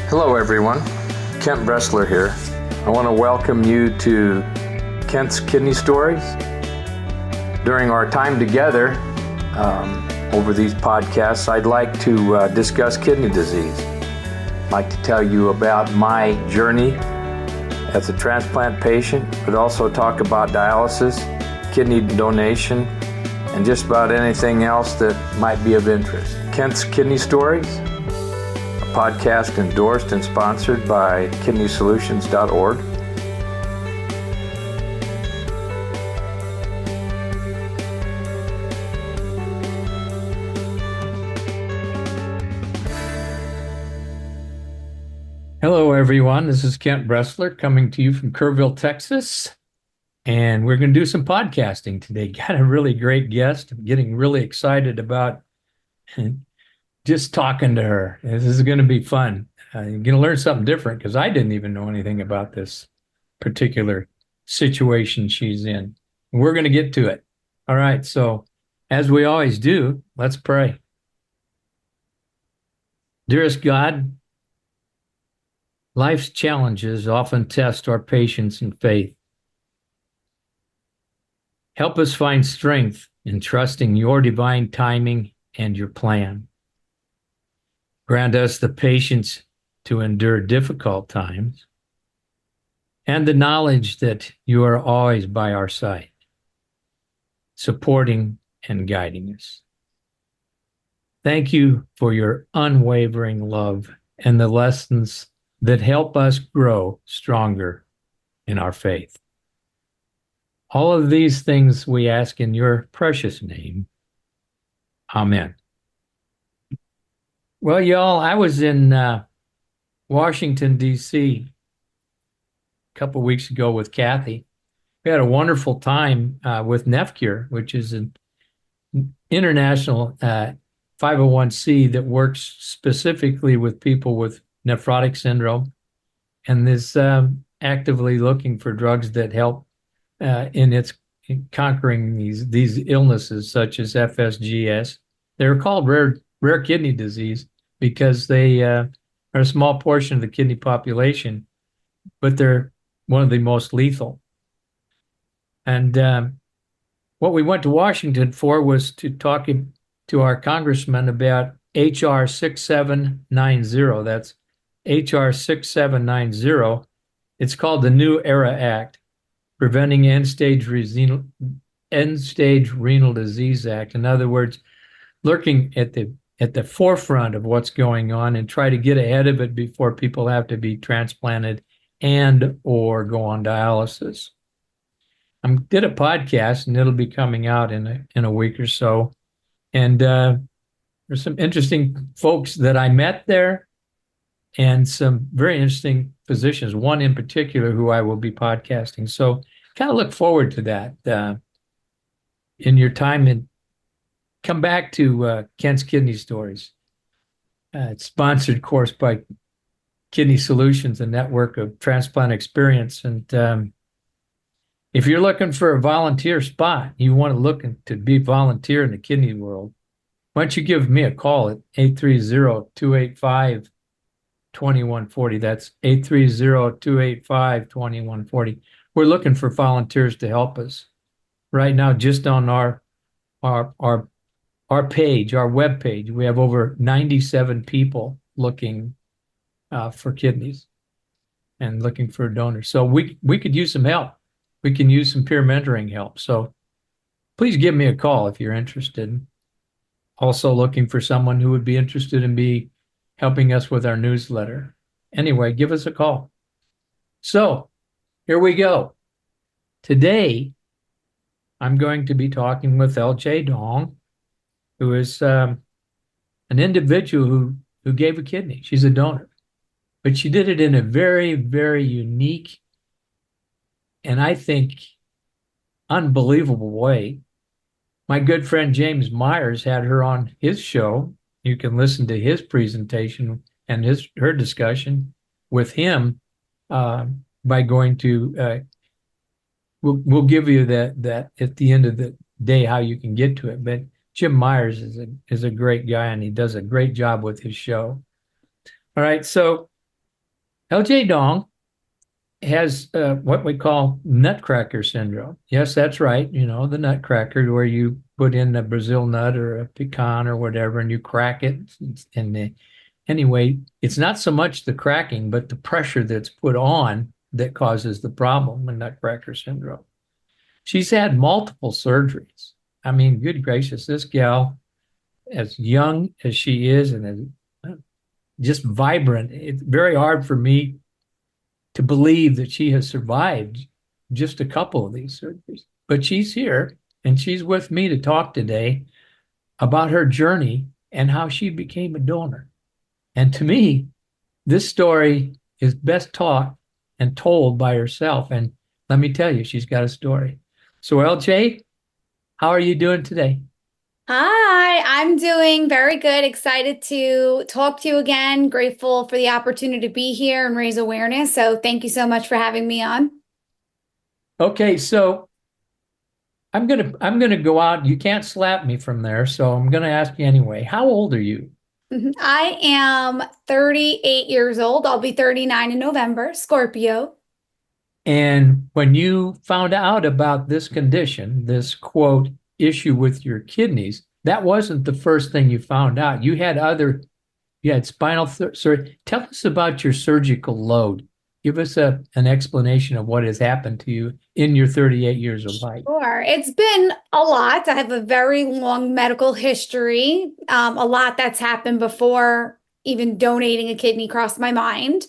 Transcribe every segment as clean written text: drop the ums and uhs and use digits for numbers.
Hello everyone, Kent Bresler here. I want to welcome you to Kent's Kidney Stories. During our time together over these podcasts, I'd like to discuss kidney disease. I'd like to tell you about my journey as a transplant patient, but also talk about dialysis, kidney donation, and just about anything else that might be of interest. Kent's Kidney Stories, podcast endorsed and sponsored by kidneysolutions.org. Hello, everyone. This is Kent Bresler coming to you from Kerrville, Texas. And we're going to do some podcasting today. Got a really great guest. I'm getting really excited about just talking to her. This is going to be fun. You're going to learn something different because I didn't even know anything about this particular situation she's in. We're going to get to it. All right. So as we always do, let's pray. Dearest God, life's challenges often test our patience and faith. Help us find strength in trusting your divine timing and your plan. Grant us the patience to endure difficult times and the knowledge that you are always by our side, supporting and guiding us. Thank you for your unwavering love and the lessons that help us grow stronger in our faith. All of these things we ask in your precious name. Amen. Well, y'all, I was in Washington, D.C. a couple of weeks ago with Kathy. We had a wonderful time with NephCure, which is an international 501c that works specifically with people with nephrotic syndrome and is actively looking for drugs that help in conquering these illnesses such as FSGS. They're called rare kidney disease because they are a small portion of the kidney population, but they're one of the most lethal. And what we went to Washington for was to talk to our congressman about HR 6790. That's HR 6790. It's called the New Era Act, Preventing End-Stage Renal Disease Act. In other words, looking at the forefront of what's going on and try to get ahead of it before people have to be transplanted and or go on dialysis. I did a podcast and it'll be coming out in a week or so. And there's some interesting folks that I met there and some very interesting physicians, one in particular who I will be podcasting. So kind of look forward to that in your time, and come back to Kent's Kidney Stories. It's sponsored, of course, by Kidney Solutions, a network of transplant experience. And if you're looking for a volunteer spot, you want to look to be volunteer in the kidney world, why don't you give me a call at 830-285-2140. That's 830-285-2140. We're looking for volunteers to help us. Right now, just on our page, our web page, we have over 97 people looking for kidneys and looking for donors. So we could use some help. We can use some peer mentoring help. So please give me a call if you're interested. Also looking for someone who would be interested in helping us with our newsletter. Anyway, give us a call. So here we go. Today, I'm going to be talking with LJ Dong, who is an individual who gave a kidney. She's a donor, but she did it in a very, very unique and I think unbelievable way. My good friend James Myers had her on his show. You can listen to his presentation and her discussion with him by going to. We'll give you that at the end of the day how you can get to it. But Jim Myers is a great guy, and he does a great job with his show. All right, so LJ Dong has what we call Nutcracker Syndrome. Yes, that's right. You know, the Nutcracker, where you put in a Brazil nut or a pecan or whatever, and you crack it. Anyway, it's not so much the cracking, but the pressure that's put on that causes the problem with Nutcracker Syndrome. She's had multiple surgeries. I mean, good gracious, this gal, as young as she is and as just vibrant, it's very hard for me to believe that she has survived just a couple of these surgeries. But she's here and she's with me to talk today about her journey and how she became a donor. And to me, this story is best taught and told by herself. And let me tell you, she's got a story. So, LJ, how are you doing today? Hi, I'm doing very good. Excited to talk to you again. Grateful for the opportunity to be here and raise awareness. So thank you so much for having me on. Okay, so I'm gonna go out. You can't slap me from there, so I'm gonna ask you anyway. How old are you? I am 38 years old. I'll be 39 in November, Scorpio. And when you found out about this condition, this quote issue with your kidneys, that wasn't the first thing you found out. You had spinal surgery. Tell us about your surgical load. Give us an explanation of what has happened to you in your 38 years of life. Sure. It's been a lot. I have a very long medical history. A lot that's happened before even donating a kidney crossed my mind.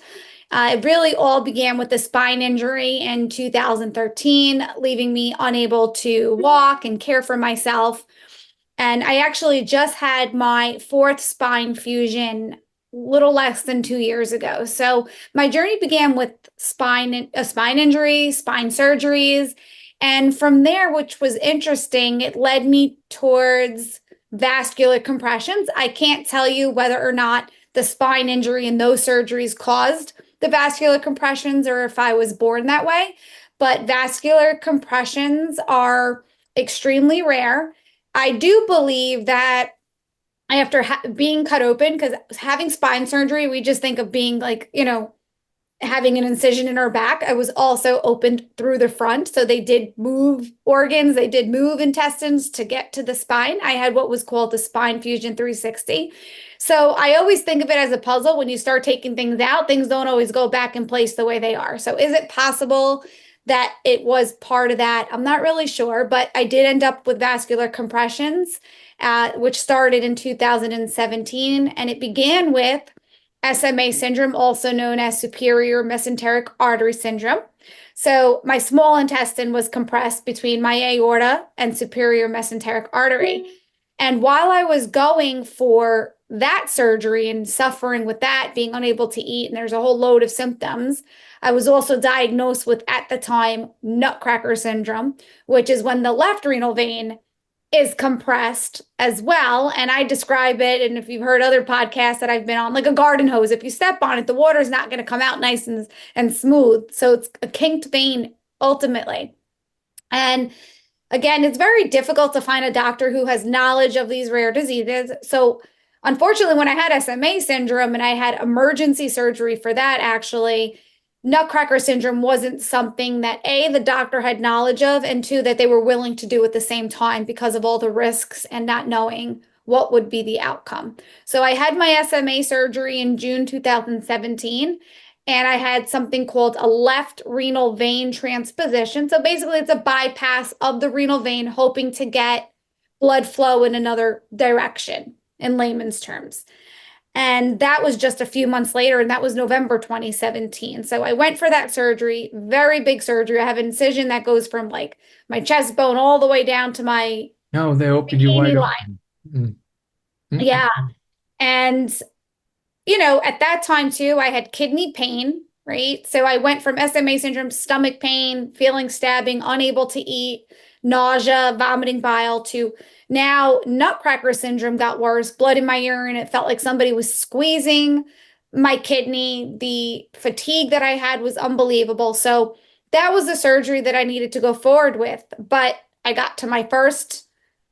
It really all began with a spine injury in 2013, leaving me unable to walk and care for myself. And I actually just had my fourth spine fusion little less than 2 years ago. So my journey began with a spine injury, spine surgeries. And from there, which was interesting, it led me towards vascular compressions. I can't tell you whether or not the spine injury and those surgeries caused the vascular compressions or if I was born that way. But vascular compressions are extremely rare. I do believe that after being cut open, because having spine surgery, we just think of being like, having an incision in our back. I was also opened through the front. So they did move organs, they did move intestines to get to the spine. I had what was called the spine fusion 360. So I always think of it as a puzzle. When you start taking things out, things don't always go back in place the way they are. So is it possible that it was part of that? I'm not really sure, but I did end up with vascular compressions, which started in 2017, and it began with SMA syndrome, also known as superior mesenteric artery syndrome. So my small intestine was compressed between my aorta and superior mesenteric artery. And while I was going for that surgery and suffering with that, being unable to eat, and there's a whole load of symptoms, I was also diagnosed with, at the time, Nutcracker syndrome, which is when the left renal vein is compressed as well. And I describe it, and if you've heard other podcasts that I've been on, like a garden hose. If you step on it, the water is not going to come out nice and smooth. So it's a kinked vein ultimately. And again, it's very difficult to find a doctor who has knowledge of these rare diseases. So unfortunately, when I had SMA syndrome and I had emergency surgery for that, actually, Nutcracker syndrome wasn't something that A, the doctor had knowledge of, and two, that they were willing to do at the same time because of all the risks and not knowing what would be the outcome. So I had my SMA surgery in June 2017, and I had something called a left renal vein transposition. So basically, it's a bypass of the renal vein, hoping to get blood flow in another direction, in layman's terms. And that was just a few months later, and that was November 2017. So I went for that surgery, very big surgery. I have an incision that goes from like my chest bone all the way down to my No, they opened you wide line. open. Mm. Yeah. And, at that time too, I had kidney pain, right? So I went from SMA syndrome, stomach pain, feeling stabbing, unable to eat, nausea, vomiting bile, to now Nutcracker syndrome got worse, blood in my urine. It felt like somebody was squeezing my kidney. The fatigue that I had was unbelievable. So that was the surgery that I needed to go forward with. But I got to my first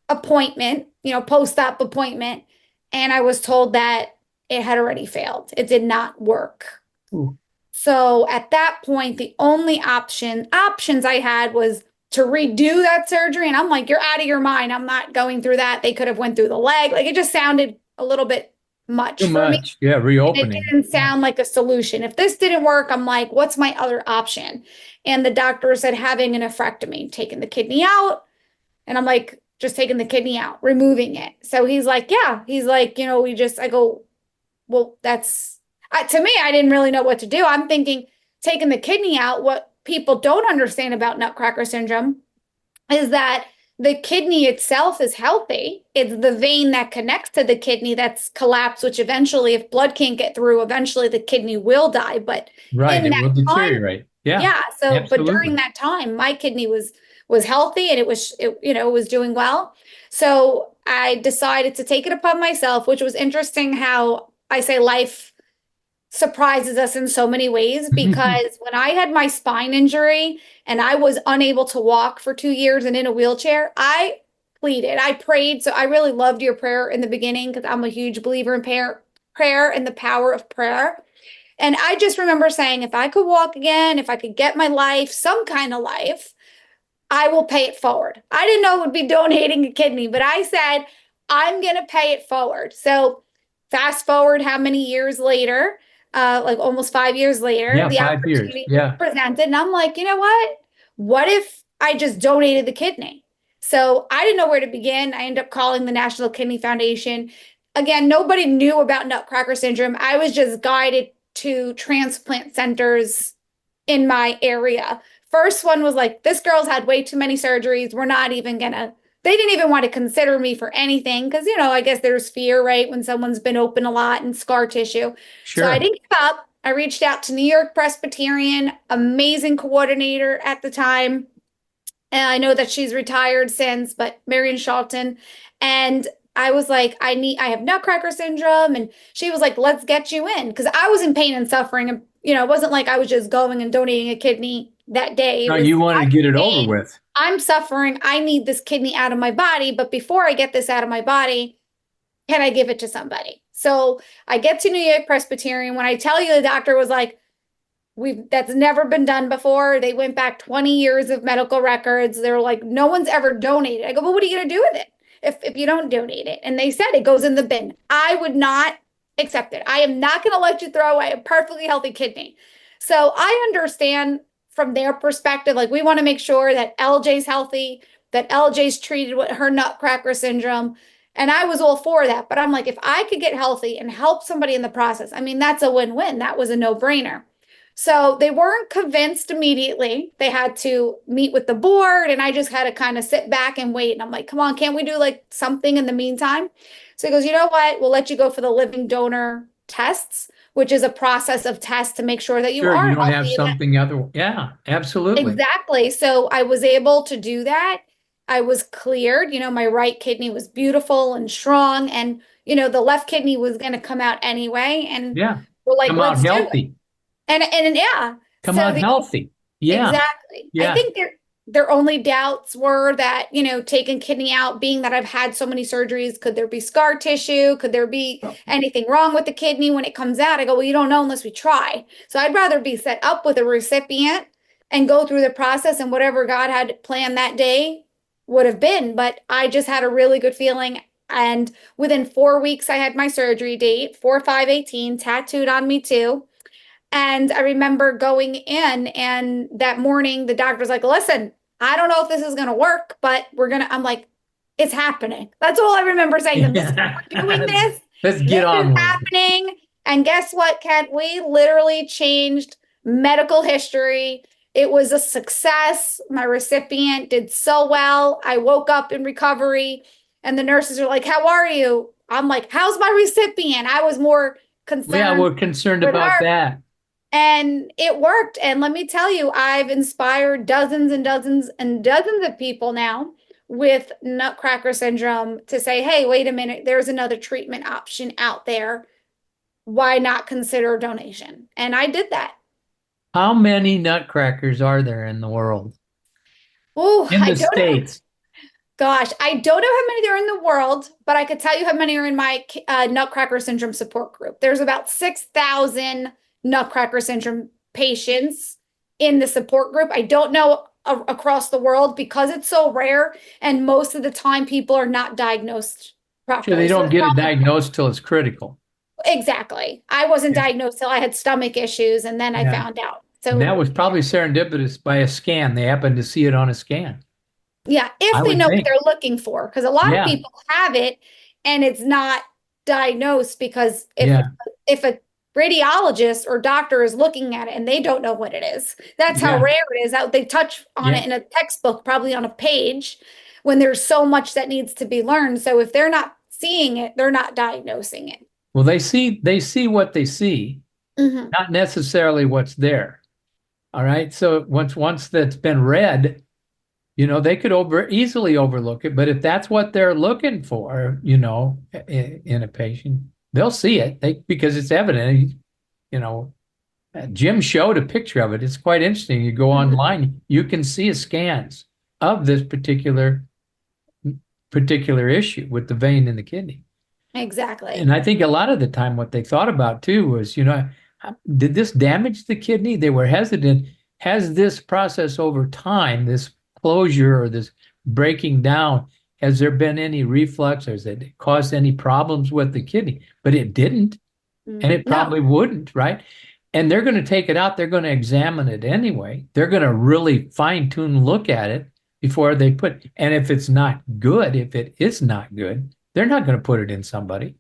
appointment, post-op appointment, and I was told that it had already failed. It did not work. Ooh. So at that point, the only options I had was to redo that surgery. And I'm like, you're out of your mind. I'm not going through that. They could have went through the leg. Like it just sounded a little bit much Too for me. much. Yeah, And it reopening. didn't Yeah. sound like a solution. If this didn't work, I'm like, what's my other option? And the doctor said having a nephrectomy, taking the kidney out. And I'm like, just taking the kidney out, removing it. So he's like, yeah. He's like, I go, well, to me, I didn't really know what to do. I'm thinking taking the kidney out, what people don't understand about Nutcracker syndrome is that the kidney itself is healthy. It's the vein that connects to the kidney that's collapsed, which eventually, if blood can't get through, eventually the kidney will die. But Right. in It that will time, deteriorate. Yeah, yeah. So, but during absolutely. that time, my kidney was healthy and it was doing well. So I decided to take it upon myself, which was interesting how I say life surprises us in so many ways because when I had my spine injury and I was unable to walk for 2 years and in a wheelchair, I pleaded, I prayed. So I really loved your prayer in the beginning because I'm a huge believer in prayer and the power of prayer. And I just remember saying, if I could walk again, if I could get my life, some kind of life, I will pay it forward. I didn't know it would be donating a kidney, but I said, I'm going to pay it forward. So fast forward how many years later, like almost 5 years later, Yeah, the 5 years. opportunity Yeah. presented. And I'm like, you know what? What if I just donated the kidney? So I didn't know where to begin. I ended up calling the National Kidney Foundation. Again, nobody knew about Nutcracker syndrome. I was just guided to transplant centers in my area. First one was like, this girl's had way too many surgeries. We're not even gonna, they didn't even want to consider me for anything because, I guess there's fear, right? When someone's been open a lot and scar tissue. So I Sure. didn't give up. I reached out to New York Presbyterian, amazing coordinator at the time. And I know that she's retired since, but Marion Shalton. And I was like, I have Nutcracker syndrome. And she was like, let's get you in. Because I was in pain and suffering. And, it wasn't like I was just going and donating a kidney that day. It No, was, you wanted to I'm get it in over pain, with. I'm suffering. I need this kidney out of my body. But before I get this out of my body, can I give it to somebody? So I get to New York Presbyterian. When I tell you the doctor was like, that's never been done before. They went back 20 years of medical records. They're like, no one's ever donated. I go, well, what are you going to do with it if you don't donate it? And they said it goes in the bin. I would not accept it. I am not going to let you throw away a perfectly healthy kidney. So I understand from their perspective, like we want to make sure that LJ's healthy, that LJ's treated with her Nutcracker syndrome. And I was all for that. But I'm like, if I could get healthy and help somebody in the process, I mean, that's a win-win. That was a no-brainer. So they weren't convinced immediately. They had to meet with the board, and I just had to kind of sit back and wait. And I'm like, come on, can't we do like something in the meantime? So he goes, you know what? We'll let you go for the living donor tests, which is a process of tests to make sure that you Sure. You are don't have healthy. something other. Yeah, absolutely. Exactly. So I was able to do that. I was cleared. My right kidney was beautiful and strong, and the left kidney was going to come out anyway. And Yeah. we're like, Come out let's do it. healthy. And yeah. Come So out healthy. Yeah. exactly. I Yeah. think their only doubts were that, taking kidney out, being that I've had so many surgeries, could there be scar tissue? Could there be anything wrong with the kidney when it comes out? I go, well, you don't know unless we try. So I'd rather be set up with a recipient and go through the process, and whatever God had planned that day would have been. But I just had a really good feeling. And within 4 weeks, I had my surgery date, 4/5/18, tattooed on me too. And I remember going in, and that morning the doctor's like, listen, I don't know if this is going to work, but I'm like, it's happening. That's all I remember saying to them. We're doing this. Let's This get on is with it. happening. And guess what, Kent? We literally changed medical history. It was a success. My recipient did so well. I woke up in recovery, and the nurses are like, how are you? I'm like, how's my recipient? I was more concerned. Yeah, we're concerned with about her. that. And it worked. And let me tell you, I've inspired dozens and dozens and dozens of people now with Nutcracker syndrome to say, hey, wait a minute, there's another treatment option out there. Why not consider a donation? And I did that. How many nutcrackers are there in the world? Oh, In I the don't know. States? Gosh, I don't know how many there are in the world, but I could tell you how many are in my Nutcracker syndrome support group. There's about 6,000 Nutcracker syndrome patients in the support group. I don't know across the world because it's so rare, and most of the time people are not diagnosed So they properly. don't it's get it probably- diagnosed till it's critical. Exactly. I wasn't Yeah. diagnosed till I had stomach issues, and then I Yeah. found out. And So that was probably serendipitous by a scan. They happened to see it on a scan. yeah, I if they would know what think. they're looking for, because a lot of Yeah. people have it and it's not diagnosed because Yeah. if a radiologist or doctor is looking at it and they don't know what it is, that's how Yeah. rare it is. That they touch on Yeah. it in a textbook, probably on a page, when there's so much that needs to be learned. So if they're not seeing it, they're not diagnosing it. Well, they see what they see, Mhm. not necessarily what's there. All right. So once that's been read, they could easily overlook it. But if that's what they're looking for, in a patient, they'll see it because it's evident. Jim showed a picture of it. It's quite interesting. You go online, you can see scans of this particular issue with the vein in the kidney. Exactly. And I think a lot of the time what they thought about too was, did this damage the kidney? They were hesitant. Has this process over time, this closure or this breaking down, has there been any reflux or has it caused any problems with the kidney? But it didn't, and it probably wouldn't, right? And they're going to take it out. They're going to examine it anyway. They're going to really fine tune look at it before they and if it's not good, if it is not good, they're not going to put it in somebody.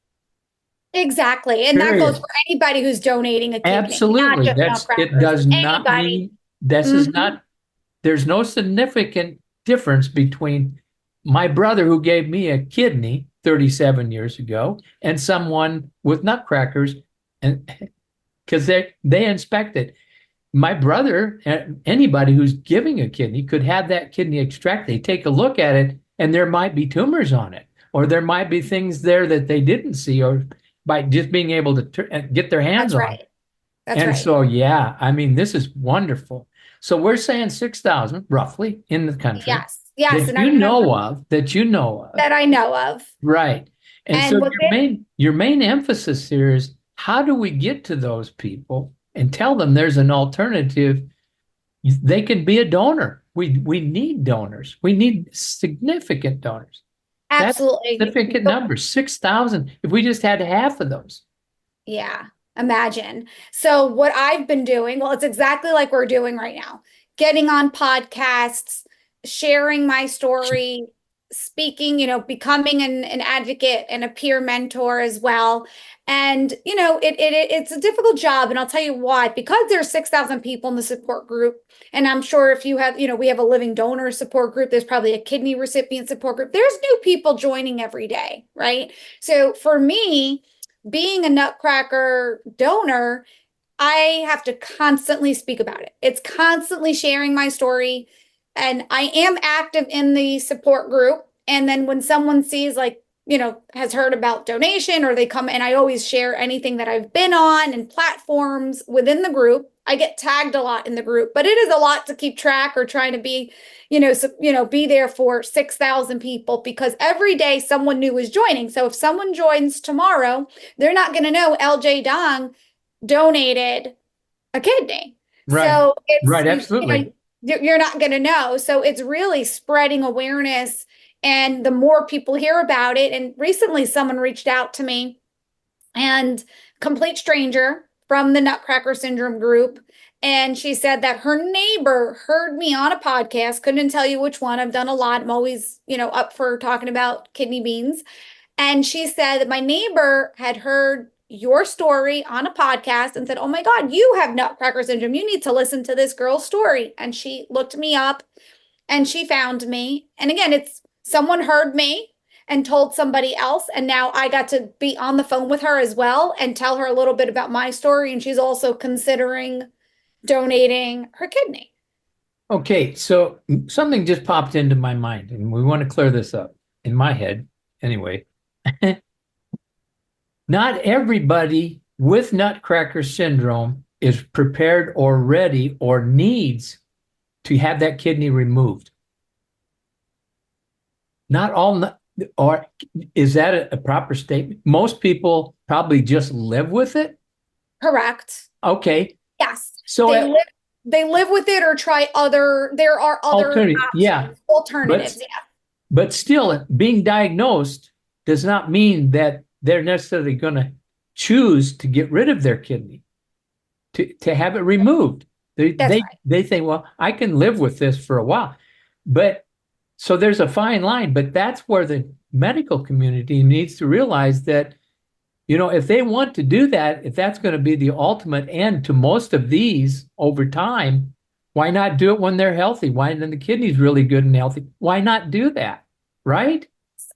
Exactly. And that goes for anybody who's donating a kidney. Absolutely. It does not mean this is not, there's no significant difference between my brother who gave me a kidney 37 years ago and someone with nutcrackers, and because they inspect it. My brother, anybody who's giving a kidney could have that kidney extracted. They take a look at it and there might be tumors on it, or there might be things there that they didn't see, or by just being able to get their hands on it. That's right. So, yeah, I mean, this is wonderful. So we're saying 6,000 roughly in the country. Yes. That And you know of. That I know of. Right. And so your main emphasis here is, how do we get to those people and tell them there's an alternative? They can be a donor. We need donors. We need significant donors. Absolutely. That's significant numbers, 6,000. If we just had half of those. Yeah, imagine. So what I've been doing, well, it's exactly like we're doing right now. Getting on podcasts, sharing my story, speaking, becoming an advocate and a peer mentor as well. And, it's a difficult job. And I'll tell you why, because there's 6,000 people in the support group. And I'm sure if you have, we have a living donor support group, there's probably a kidney recipient support group. There's new people joining every day, right? So for me, being a Nutcracker donor, I have to constantly speak about it. It's constantly sharing my story. And I am active in the support group. And then when someone sees, has heard about donation, or they come, and I always share anything that I've been on and platforms within the group. I get tagged a lot in the group, but it is a lot to keep track, or trying to be, be there for 6,000 people, because every day someone new is joining. So if someone joins tomorrow, they're not going to know LJ Dong donated a kidney. Right. So it's right. Absolutely. You're not going to know. So it's really spreading awareness. And the more people hear about it, and recently someone reached out to me, and complete stranger from the Nutcracker Syndrome group. And she said that her neighbor heard me on a podcast. Couldn't tell you which one. I've done a lot. I'm always, up for talking about kidney beans. And she said that my neighbor had heard your story on a podcast and said, "Oh my God, you have Nutcracker Syndrome. You need to listen to this girl's story." And she looked me up and she found me. And again, it's someone heard me and told somebody else. And now I got to be on the phone with her as well and tell her a little bit about my story. And she's also considering donating her kidney. Okay, so something just popped into my mind, and we want to clear this up in my head anyway. Not everybody with Nutcracker syndrome is prepared or ready or needs to have that kidney removed. Not all, or is that a proper statement? Most people probably just live with it. Correct. Okay, Yes. So They live with it or try there are other alternative, options, alternatives. Yeah. but still, being diagnosed does not mean that they're necessarily going to choose to get rid of their kidney, to have it removed. That's right. They think, well, I can live with this for a while. But so there's a fine line, but that's where the medical community needs to realize that, if they want to do that, if that's going to be the ultimate end to most of these over time, why not do it when they're healthy? Why then the kidney's really good and healthy? Why not do that? Right?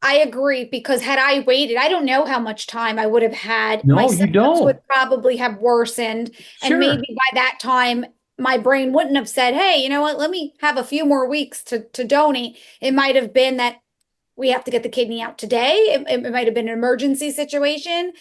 I agree, because had I waited, I don't know how much time I would have had. No, My you symptoms don't. would probably have worsened. And Sure. maybe by that time, my brain wouldn't have said, hey, you know what, let me have a few more weeks to donate. It might have been that we have to get the kidney out today. It might have been an emergency situation,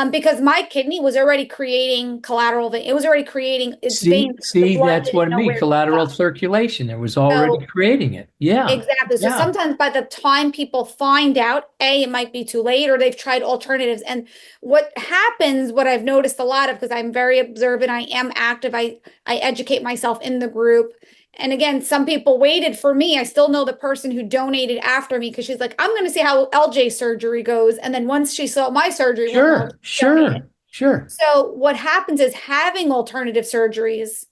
because my kidney was already creating collateral vein. It was already creating its veins. The See, blood that's didn't what I know mean. where to Collateral go. circulation. It was already So creating it. Yeah. exactly. So Yeah. sometimes by the time people find out, it might be too late, or they've tried alternatives. And what happens, what I've noticed a lot of, because I'm very observant, I am active, I educate myself in the group. And again, some people waited for me. I still know the person who donated after me, because she's like, I'm going to see how LJ's surgery goes. And then once she saw my surgery, well, Sure. so what happens is having alternative surgeries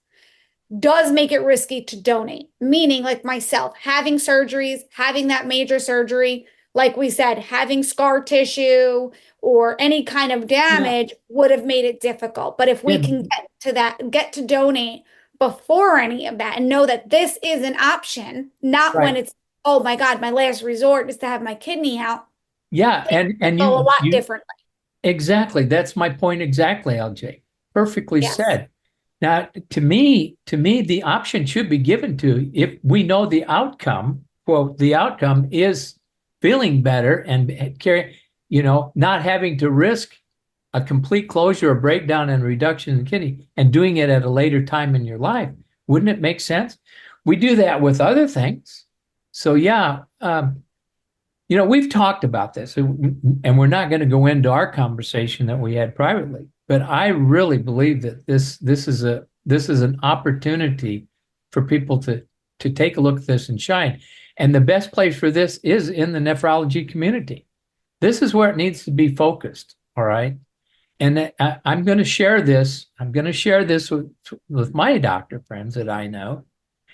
does make it risky to donate, meaning like myself, having surgeries, having that major surgery, like we said, having scar tissue or any kind of damage would have made it difficult. But if we can get to donate before any of that and know that this is an option, not when it's, oh my God, my last resort is to have my kidney out. Yeah. And a lot differently. Exactly. That's my point exactly, LJ. Perfectly Yes. said. Now, to me, the option should be given to, if we know the outcome, quote, the outcome is feeling better and not having to risk a complete closure or breakdown and reduction in the kidney and doing it at a later time in your life. Wouldn't it make sense? We do that with other things. So yeah, we've talked about this, and we're not going to go into our conversation that we had privately. But I really believe that this is an opportunity for people to take a look at this and shine. And the best place for this is in the nephrology community. This is where it needs to be focused. All right. And I'm going to share this. I'm going to share this with my doctor friends that I know.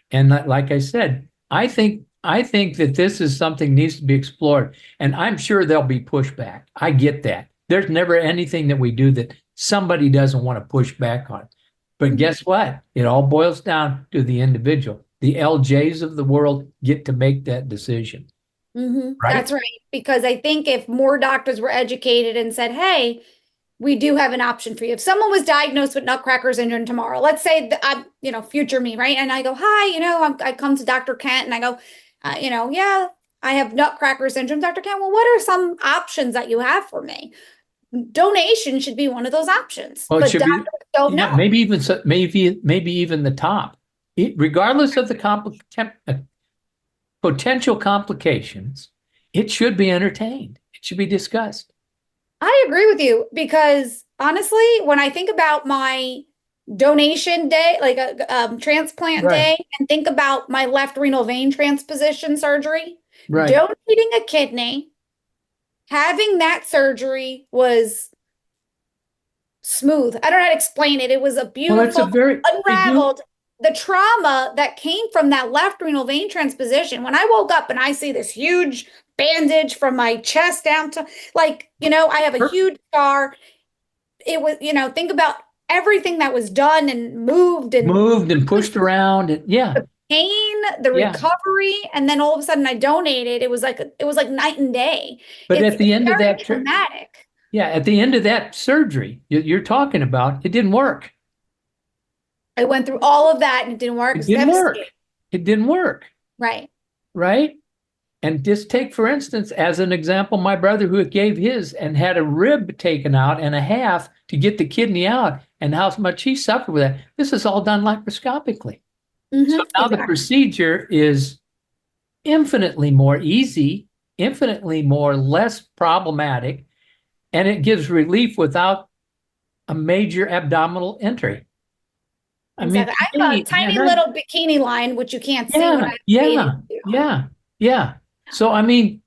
And like I said, I think that this is something needs to be explored. And I'm sure there'll be pushback. I get that. There's never anything that we do that somebody doesn't want to push back on. But guess what? It all boils down to the individual. The LJs of the world get to make that decision. Right? That's right. Because I think if more doctors were educated and said, hey, we do have an option for you. If someone was diagnosed with Nutcracker Syndrome tomorrow, let's say that I'm, future me, right? And I go, hi, I come to Dr. Kent and I go, yeah, I have Nutcracker Syndrome, Dr. Kent. Well, what are some options that you have for me? Donation should be one of those options. Well, but doctors don't know. Maybe even the top, regardless of the potential complications, it should be entertained. It should be discussed. I agree with you, because honestly, when I think about my donation day, like a transplant day, and think about my left renal vein transposition surgery, donating a kidney, having that surgery was smooth. I don't know how to explain it. It was a beautiful, unraveled. The trauma that came from that left renal vein transposition, when I woke up and I see this huge bandage from my chest down to, I have a huge scar. It was, think about everything that was done and moved and pushed around. And the pain, the recovery, and then all of a sudden I donated. It was like night and day. But at the end of that traumatic. At the end of that surgery you're talking about, it didn't work. I went through all of that and it didn't work. It didn't work. Right. And just take, for instance, as an example, my brother who gave his and had a rib taken out and a half to get the kidney out, and how much he suffered with that. This is all done laparoscopically. So now the procedure is infinitely more easy, infinitely more less problematic, and it gives relief without a major abdominal entry. I mean, Exactly. I have a today, tiny little bikini line, which you can't see when yeah, I yeah, you. yeah, yeah. So, I mean,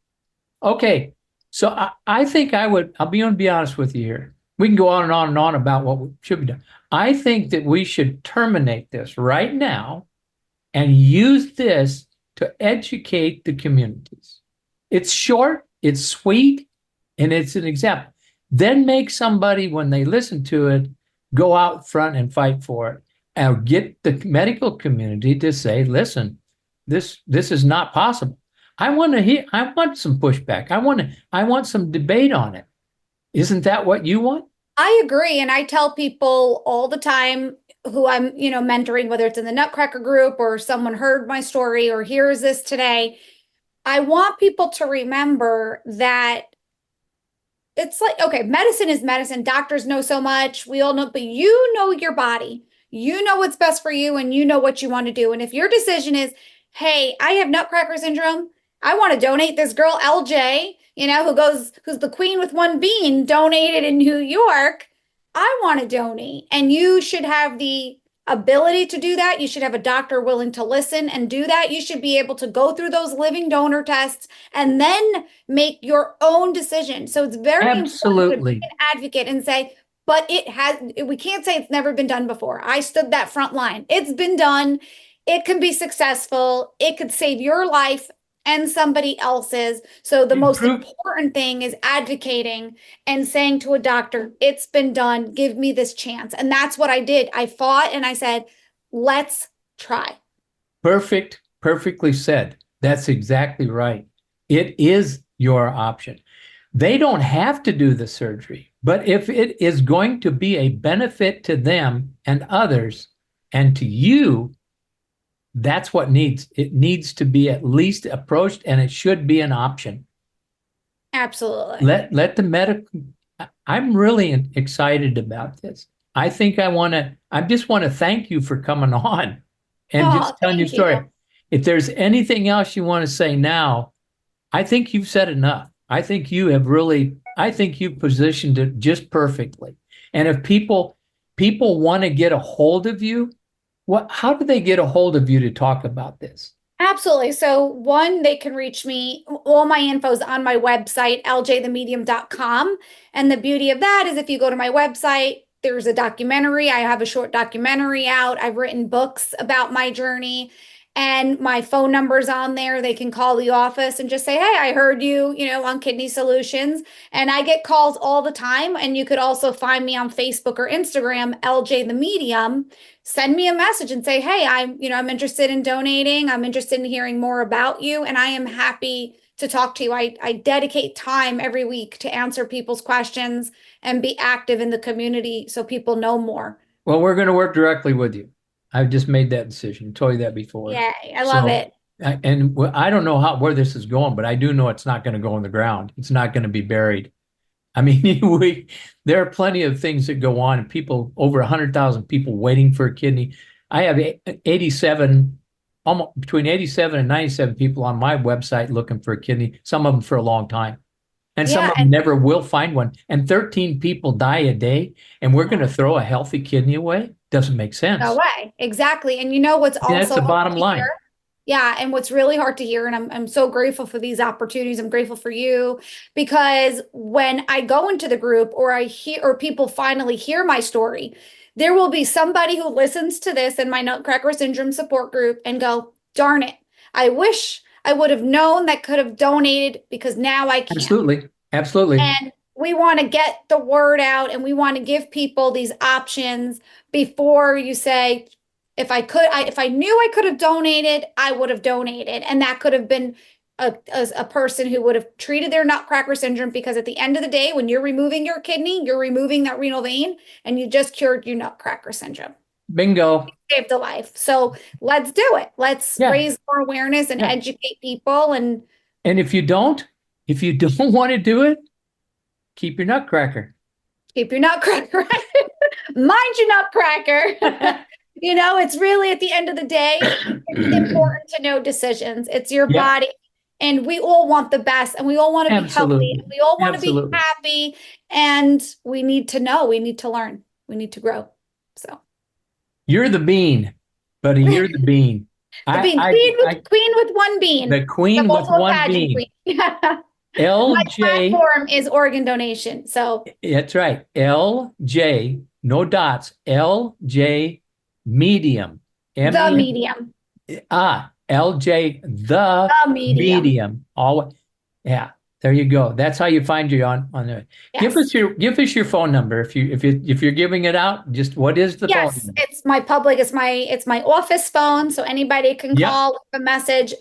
okay. So I think I'll be honest with you here. We can go on and on and on about what should be done. I think that we should terminate this right now and use this to educate the communities. It's short, it's sweet, and it's an example. Then make somebody, when they listen to it, go out front and fight for it, and get the medical community to say, listen, this is not possible. I want some pushback. I want some debate on it. Isn't that what you want? I agree. And I tell people all the time who I'm, mentoring, whether it's in the Nutcracker group or someone heard my story or hears this today, I want people to remember that it's like, okay, medicine is medicine. Doctors know so much. We all know, but you know your body. You know what's best for you and you know what you want to do. And if your decision is, hey, I have Nutcracker syndrome, I want to donate this girl LJ, who's the queen with one bean, donated in New York. I want to donate. And you should have the ability to do that. You should have a doctor willing to listen and do that. You should be able to go through those living donor tests and then make your own decision. So it's very important to be Absolutely. an advocate and say, but we can't say it's never been done before. I stood that front line. It's been done. It can be successful. It could save your life and somebody else's. So the most Improve. important thing is advocating and saying to a doctor, it's been done. Give me this chance. And that's what I did. I fought and I said, let's try. Perfectly said. That's exactly right. It is your option. They don't have to do the surgery, but if it is going to be a benefit to them and others and to you, that's what it needs to be at least approached, and it should be an option. Absolutely. Let the medical. I'm really excited about this. I just want to thank you for coming on and just telling your story. You. If there's anything else you want to say now, I think you've said enough. I think you've positioned it just perfectly. And if people want to get a hold of you, how do they get a hold of you to talk about this? Absolutely. So one, they can reach me. All my info is on my website, ljthemedium.com. And the beauty of that is if you go to my website, there's a documentary. I have a short documentary out. I've written books about my journey and my phone number's on there. They can call the office and just say, hey, I heard you, on Kidney Solutions. And I get calls all the time. And you could also find me on Facebook or Instagram, LJ the Medium. Send me a message and say, hey, I'm interested in donating. I'm interested in hearing more about you. And I am happy to talk to you. I dedicate time every week to answer people's questions and be active in the community so people know more. Well, we're going to work directly with you. I've just made that decision. I told you that before. Yeah, I love it. And I don't know where this is going, but I do know it's not going to go in the ground. It's not going to be buried. I mean, there are plenty of things that go on. People, over 100,000 people waiting for a kidney. I have 87, almost between 87 and 97 people on my website looking for a kidney. Some of them for a long time, and some of them never will find one. And 13 people die a day, and we're going to throw a healthy kidney away? Doesn't make sense. No way. Exactly. And what's also that's the bottom line. Yeah. And what's really hard to hear, and I'm so grateful for these opportunities. I'm grateful for you, because when I go into the group or people finally hear my story, there will be somebody who listens to this in my Nutcracker Syndrome support group and go, darn it, I wish I would have known that could have donated, because now I can. Absolutely. And we want to get the word out, and we want to give people these options before you say, if I knew I could have donated, I would have donated. And that could have been a person who would have treated their Nutcracker syndrome, because at the end of the day, when you're removing your kidney, you're removing that renal vein, and you just cured your Nutcracker syndrome. Bingo. You saved a life. So let's do it. Let's raise more awareness and educate people. And if you don't want to do it, keep your Nutcracker. Keep your Nutcracker. Mind your Nutcracker. It's really, at the end of the day, it's important to know decisions. It's your body, and we all want the best, and we all want to be healthy, and we all want to be happy, and we need to know, we need to learn, we need to grow. So You're the bean, buddy. You're the bean. The bean. Queen with one bean. The queen I'm with also a one pageant bean. queen. My LJ. platform is organ donation. So That's right. LJ, no dots. LJ medium. the medium. LJ the The medium. medium. All yeah. There you go. That's how you find you on there. Yes. Give us your phone number if you're giving it out. Just what is the phone Yes, number? it's my public, it's my office phone. So anybody can Yep. call, leave a message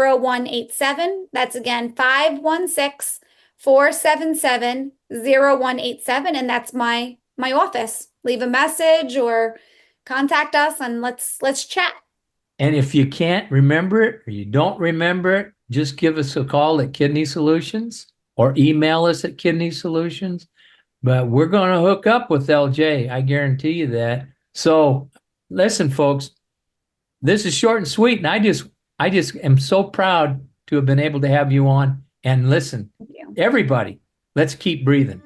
516-477-0187. That's again 516-477-0187. And that's my office. Leave a message or contact us and let's chat. And if you can't remember it or you don't remember it, just give us a call at Kidney Solutions or email us at Kidney Solutions. But we're going to hook up with LJ. I guarantee you that. So listen, folks, this is short and sweet. And I just am so proud to have been able to have you on. And listen, Thank you. everybody, let's keep breathing.